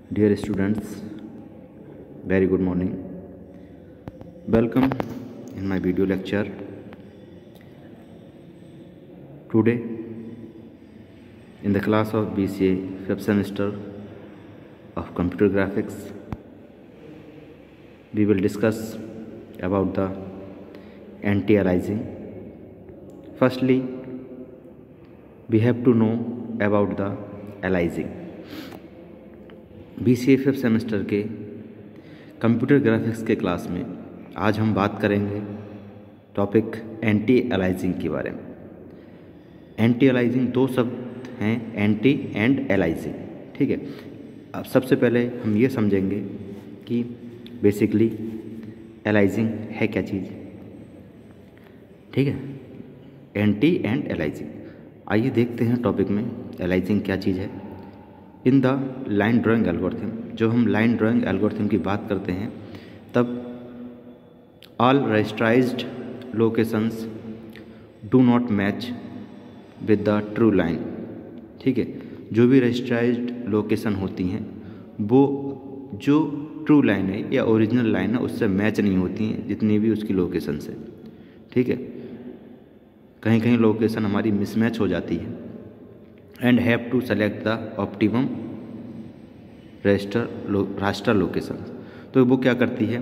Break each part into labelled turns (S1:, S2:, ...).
S1: Dear students, very good morning. Welcome in my video lecture. Today, in the class of BCA 5th semester of Computer Graphics, we will discuss about the anti-aliasing. Firstly, we have to know about the aliasing. BCA 5th semester के computer graphics के class में आज हम बात करेंगे topic anti अलाइजिंग के बारे में। एंटी अलाइजिंग दो शब्द हैं, एंटी एंड अलाइजिंग। ठीक है, अब सबसे पहले हम ये समझेंगे कि बेसिकली अलाइजिंग है क्या चीज़। ठीक है, एंटी एंड अलाइजिंग। आइए देखते हैं टॉपिक में अलाइजिंग क्या चीज़ है। In the line drawing algorithm, जो हम लाइन ड्राइंग एल्गोरिथम की बात करते हैं तब all registerised locations do not match with the true line. ठीक है, जो भी रजिस्टराइज्ड लोकेशन होती हैं वो जो ट्रू लाइन है या ओरिजिनल लाइन है उससे मैच नहीं होती हैं, जितनी भी उसकी लोकेशन से। ठीक है, कहीं कहीं लोकेशन हमारी मिसमैच हो जाती है। And have to select the optimum raster location. तो वो क्या करती है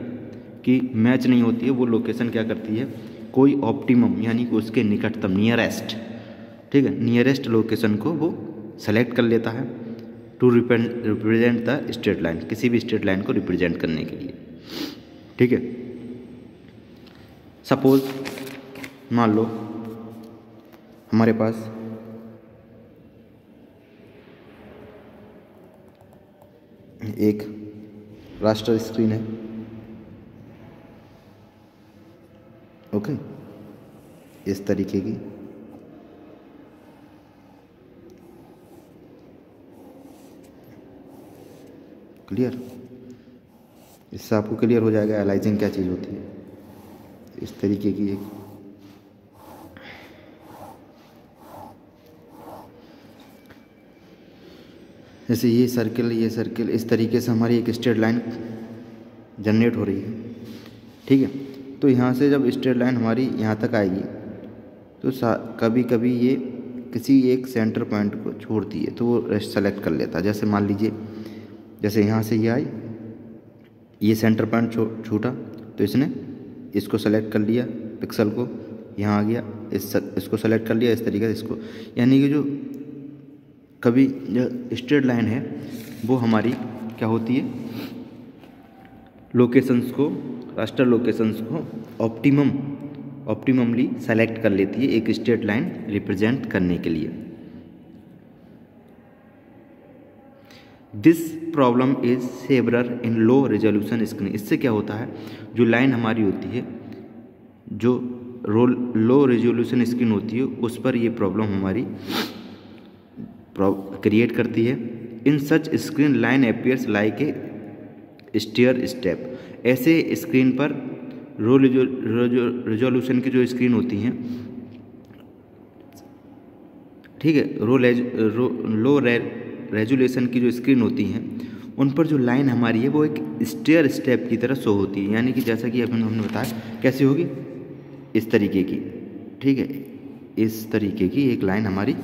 S1: कि मैच नहीं होती है, वो लोकेशन क्या करती है, कोई ऑप्टिमम यानी कि उसके निकटतम नियरेस्ट, ठीक है, नियरेस्ट लोकेशन को वो सेलेक्ट कर लेता है to represent the straight line, किसी भी स्ट्रेट लाइन को रिप्रेजेंट करने के लिए। ठीक है, सपोज मान लो हमारे पास एक रास्टर स्क्रीन है। ओके, इस तरीके की क्लियर, इससे आपको क्लियर हो जाएगा अलाइजिंग क्या चीज़ होती है। इस तरीके की एक जैसे ये सर्किल इस तरीके से हमारी एक स्ट्रेट लाइन जनरेट हो रही है। ठीक है, तो यहाँ से जब स्ट्रेट लाइन हमारी यहाँ तक आएगी तो कभी कभी ये किसी एक सेंटर पॉइंट को छोड़ती है, तो वो सेलेक्ट कर लेता है। जैसे मान लीजिए, जैसे यहाँ से ये आई, ये सेंटर पॉइंट छूटा तो इसने इसको सेलेक्ट कर लिया, पिक्सल को, यहाँ आ गया, इसको सेलेक्ट कर लिया इस तरीके से इसको। यानी कि जो कभी जो स्ट्रेट लाइन है वो हमारी क्या होती है, लोकेशंस को, रास्टर लोकेशंस को ऑप्टिममली सेलेक्ट कर लेती है एक स्ट्रेट लाइन रिप्रेजेंट करने के लिए। This problem is severer in low resolution screen. इससे क्या होता है, जो लाइन हमारी होती है, जो लो रेजोल्यूशन स्क्रीन होती है, उस पर ये प्रॉब्लम हमारी क्रिएट करती है। In such screen line appears like a stair step. ऐसे स्क्रीन पर रेजोल्यूशन की जो स्क्रीन होती हैं, ठीक है, लो रेजोल्यूशन की जो स्क्रीन होती हैं उन पर जो लाइन हमारी है वो एक स्टेयर स्टेप की तरह शो होती है। यानी कि जैसा कि अभी हमने बताया कैसे होगी, इस तरीके की। ठीक है, इस तरीके की एक लाइन हमारी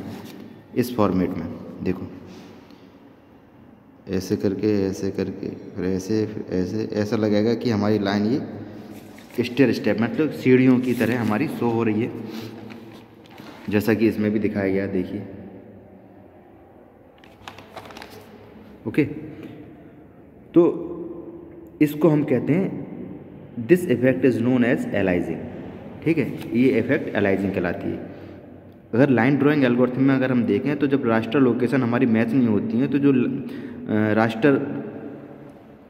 S1: इस फॉर्मेट में, देखो ऐसे करके फिर ऐसे ऐसा लगेगा कि हमारी लाइन ये स्टेयर स्टेप मतलब सीढ़ियों की तरह हमारी शो हो रही है, जैसा कि इसमें भी दिखाया गया, देखिए। ओके, तो इसको हम कहते हैं, this effect is known as aliasing. ठीक है, ये इफेक्ट अलाइजिंग कहलाती है। अगर लाइन ड्राइंग एल्गोरिथम में अगर हम देखें तो जब रास्टर लोकेशन हमारी मैच नहीं होती है, तो जो रास्टर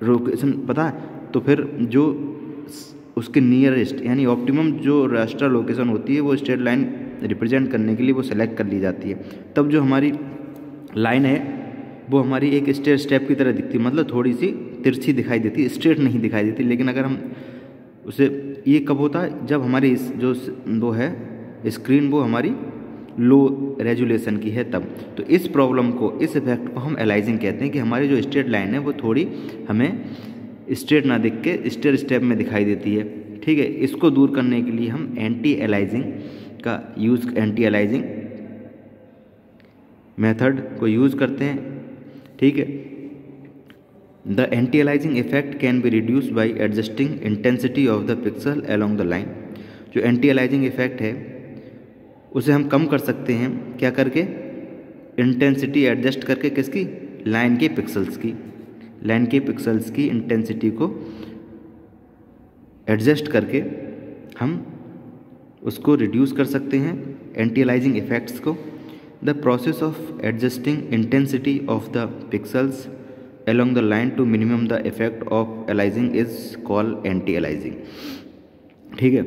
S1: लोकेशन पता है, तो फिर जो उसके नियरेस्ट यानी ऑप्टिमम जो रास्टर लोकेशन होती है वो स्ट्रेट लाइन रिप्रेजेंट करने के लिए वो सेलेक्ट कर ली जाती है। तब जो हमारी लाइन है वो हमारी एक स्टेयर स्टेप की तरह दिखती है, मतलब थोड़ी सी तिरछी दिखाई देती है, स्ट्रेट नहीं दिखाई देती। लेकिन अगर हम उसे, ये कब होता है, जब हमारी जो है स्क्रीन वो हमारी लो रेजुलेशन की है तब। तो इस प्रॉब्लम को, इस इफेक्ट को हम एलाइजिंग कहते हैं कि हमारी जो स्ट्रेट लाइन है वो थोड़ी हमें स्ट्रेट ना दिख के स्टेयर स्टेप में दिखाई देती है। ठीक है, इसको दूर करने के लिए हम एंटी एलाइजिंग का यूज़, एंटी एलाइजिंग मेथड को यूज़ करते हैं। ठीक है, the anti aliasing effect can be reduce by adjusting intensity of the pixel along the line. जो एंटी एलाइजिंग इफेक्ट है उसे हम कम कर सकते हैं, क्या करके, इंटेंसिटी एडजस्ट करके, किसकी, लाइन के पिक्सल्स की, लाइन के पिक्सल्स की इंटेंसिटी को एडजस्ट करके हम उसको रिड्यूस कर सकते हैं, एंटी एलाइजिंग इफेक्ट्स को। The process of adjusting intensity of the pixels along the line to minimum the effect of aliasing is called anti aliasing। ठीक है,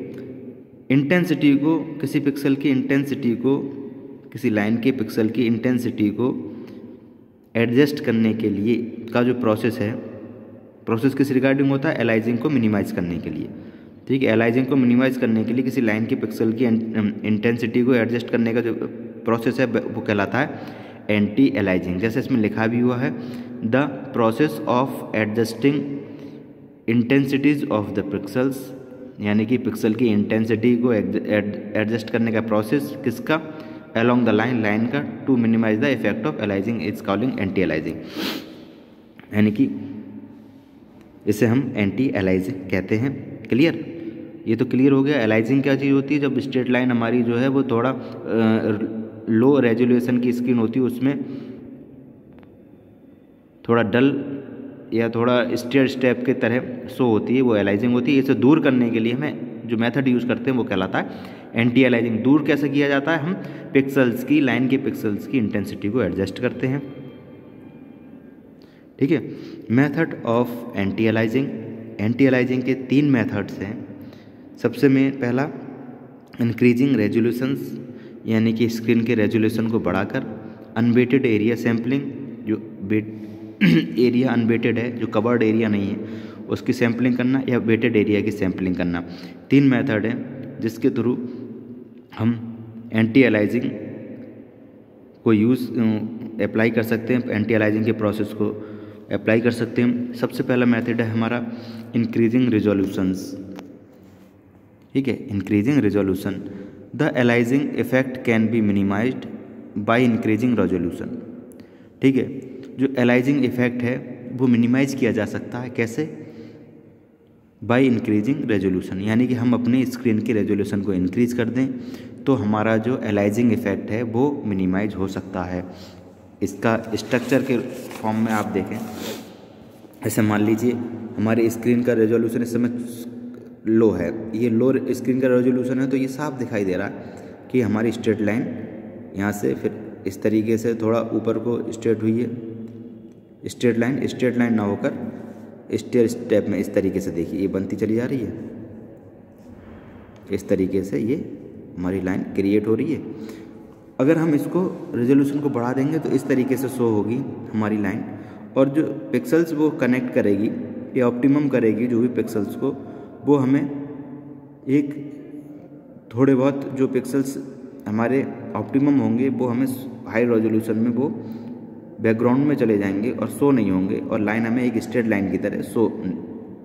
S1: इंटेंसिटी को, किसी पिक्सल की इंटेंसिटी को, किसी लाइन के पिक्सल की इंटेंसिटी को एडजस्ट करने के लिए का जो प्रोसेस है, प्रोसेस किस रिगार्डिंग होता है, एलाइजिंग को मिनिमाइज करने के लिए। ठीक है, एलाइजिंग को मिनिमाइज करने के लिए किसी लाइन के पिक्सल की इंटेंसिटी को एडजस्ट करने का जो प्रोसेस है वो कहलाता है एंटी एलाइजिंग। जैसे इसमें लिखा भी हुआ है, the process of adjusting intensities of the pixels, यानी कि पिक्सल की इंटेंसिटी को एडजस्ट करने का प्रोसेस किसका, अलोंग द लाइन, लाइन का, to minimize the effect of aliasing is calling anti aliasing. यानी कि इसे हम एंटी एलाइजिंग कहते हैं। क्लियर, ये तो क्लियर हो गया। एलाइजिंग क्या चीज़ होती है, जब स्ट्रेट लाइन हमारी जो है वो थोड़ा लो रेजोल्यूशन की स्क्रीन होती है, उसमें थोड़ा डल या थोड़ा स्टेयर स्टेप की तरह शो होती है, वो एलाइजिंग होती है। इसे दूर करने के लिए हमें जो मेथड यूज़ करते हैं वो कहलाता है एंटी एलाइजिंग। दूर कैसे किया जाता है, हम पिक्सल्स की, लाइन के पिक्सल्स की इंटेंसिटी को एडजस्ट करते हैं। ठीक है, method of anti aliasing. Anti aliasing के 3 मेथड्स हैं। सबसे में पहला इंक्रीजिंग रेजोल्यूशंस, यानी कि स्क्रीन के रेजोल्यूशन को बढ़ाकर, अनवेटेड एरिया सैम्पलिंग, जो एरिया अनवेटेड है, जो कवर्ड एरिया नहीं है, उसकी सैम्पलिंग करना, या वेटेड एरिया की सैम्पलिंग करना। 3 मेथड हैं जिसके थ्रू हम एंटी एलाइजिंग को अप्लाई कर सकते हैं, एंटी एलाइजिंग के प्रोसेस को अप्लाई कर सकते हैं। सबसे पहला मेथड है हमारा इंक्रीजिंग रिजोल्यूशंस। ठीक है, increasing resolution, the aliasing effect can be minimised by increasing resolution. ठीक है, जो एलाइजिंग इफेक्ट है वो मिनिमाइज किया जा सकता है, कैसे, बाय इंक्रीजिंग रेजोल्यूशन, यानी कि हम अपने स्क्रीन के रेजोल्यूशन को इंक्रीज कर दें तो हमारा जो एलाइजिंग इफेक्ट है वो मिनिमाइज हो सकता है। इसका स्ट्रक्चर के फॉर्म में आप देखें, ऐसे मान लीजिए हमारे स्क्रीन का रेजोल्यूशन इस समय लो है, ये लो स्क्रीन का रेजोल्यूशन है, तो ये साफ दिखाई दे रहा है कि हमारी स्ट्रेट लाइन यहाँ से फिर इस तरीके से थोड़ा ऊपर को स्ट्रेट हुई है। स्ट्रेट लाइन ना होकर स्टेयर स्टेप में इस तरीके से देखिए ये बनती चली जा रही है, इस तरीके से ये हमारी लाइन क्रिएट हो रही है। अगर हम इसको रेजोल्यूशन को बढ़ा देंगे तो इस तरीके से शो होगी हमारी लाइन, और जो पिक्सल्स वो कनेक्ट करेगी या ऑप्टिमम करेगी जो भी पिक्सल्स को, वो हमें एक थोड़े बहुत जो पिक्सल्स हमारे ऑप्टिमम होंगे वो हमें हाई रेजोल्यूशन में वो बैकग्राउंड में चले जाएंगे और शो नहीं होंगे, और लाइन हमें एक स्ट्रेट लाइन की तरह शो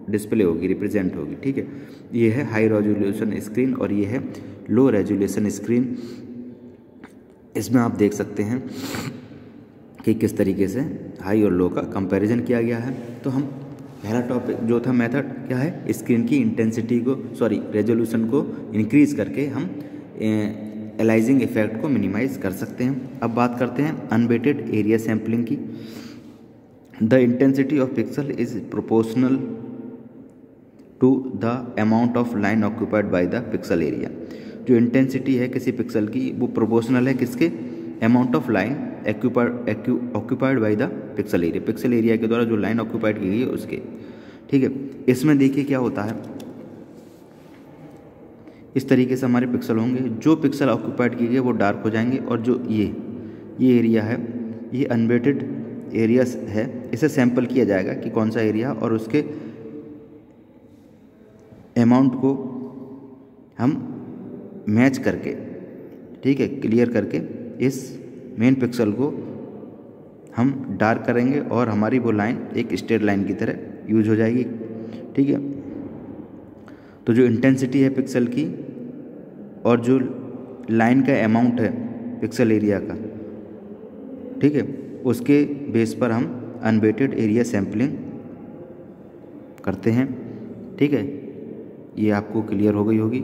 S1: डिस्प्ले होगी, रिप्रेजेंट होगी। ठीक है, ये है हाई रेजोल्यूशन स्क्रीन और ये है लो रेजोल्यूशन स्क्रीन। इसमें आप देख सकते हैं कि किस तरीके से हाई और लो का कंपैरिजन किया गया है। तो हम पहला टॉपिक जो था मेथड क्या है, स्क्रीन की इंटेंसिटी को, रेजोल्यूशन को इंक्रीज करके हम एलाइजिंग इफेक्ट को मिनिमाइज कर सकते हैं। अब बात करते हैं अनवेटेड एरिया सैम्पलिंग की। The intensity of pixel is proportional to the amount of line occupied by the pixel area. जो इंटेंसिटी है किसी पिक्सल की वो प्रोपोर्शनल है किसके, amount of line occupied by the pixel area, pixel area के द्वारा जो लाइन ऑक्यूपाइड की गई है उसके। ठीक है, इसमें देखिए क्या होता है, इस तरीके से हमारे पिक्सल होंगे, जो पिक्सल ऑक्यूपाइड की गई वो डार्क हो जाएंगे, और जो ये एरिया है ये अनवेटेड एरिया है, इसे सैंपल किया जाएगा कि कौन सा एरिया, और उसके अमाउंट को हम मैच करके ठीक है, क्लियर करके इस मेन पिक्सल को हम डार्क करेंगे और हमारी वो लाइन एक स्ट्रेट लाइन की तरह यूज हो जाएगी। ठीक है, तो जो इंटेंसिटी है पिक्सल की और जो लाइन का अमाउंट है पिक्सल एरिया का, ठीक है, उसके बेस पर हम अनवेटेड एरिया सैम्पलिंग करते हैं। ठीक है, ये आपको क्लियर हो गई होगी।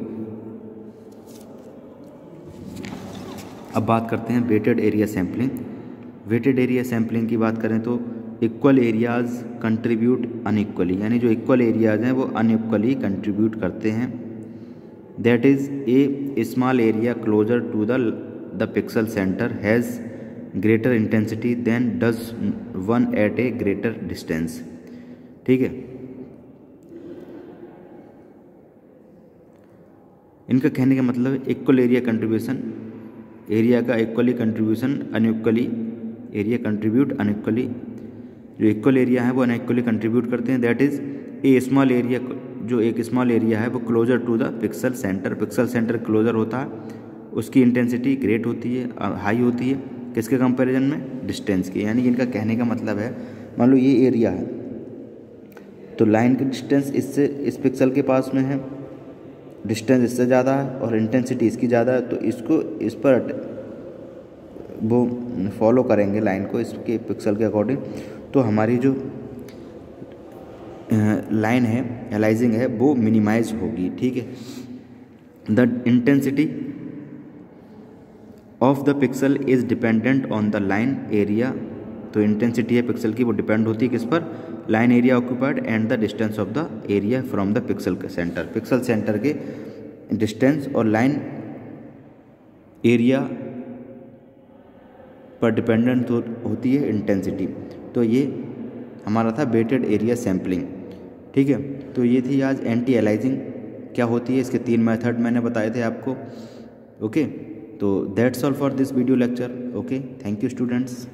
S1: अब बात करते हैं wetted area sampling. Wetted area sampling की बात करें तो इक्वल एरियाज कंट्रीब्यूट अनइक्वली, यानी जो इक्वल एरियाज हैं वो अनइक्वली कंट्रीब्यूट करते हैं। That is a small area closer to the pixel centre has greater intensity than does one at a greater distance. ठीक है, इनका कहने का मतलब इक्वल एरिया कंट्रीब्यूशन, एरिया का equally contribution unequally, area contribute unequally, जो इक्वल एरिया है वो अनइक्वली कंट्रीब्यूट करते हैं। That is a small area, जो एक स्मॉल एरिया है वो closer to the pixel centre, pixel centre closer होता है, उसकी इंटेंसिटी ग्रेट होती है, हाई होती है, किसके कंपैरिजन में, डिस्टेंस की। यानी इनका कहने का मतलब है, मान लो ये एरिया है तो लाइन की डिस्टेंस इससे इस पिक्सल के पास में है, डिस्टेंस इससे ज़्यादा है और इंटेंसिटी इसकी ज़्यादा है, तो इसको इस पर वो फॉलो करेंगे लाइन को इसके पिक्सल के अकॉर्डिंग, तो हमारी जो लाइन है एलाइजिंग है वो मिनिमाइज होगी। ठीक है, the intensity of the pixel is dependent on the line area, तो इंटेंसिटी है पिक्सल की वो डिपेंड होती है किस पर, line area occupied and the distance of the area from the pixel के सेंटर, पिक्सल सेंटर के डिस्टेंस और लाइन एरिया पर डिपेंडेंट होती है इंटेंसिटी। तो ये हमारा था वेटेड एरिया सैम्पलिंग। ठीक है, तो ये थी आज एंटी एलाइजिंग क्या होती है, इसके 3 मेथड मैंने बताए थे आपको। ओके, तो that's all for this video lecture. Okay, thank you students.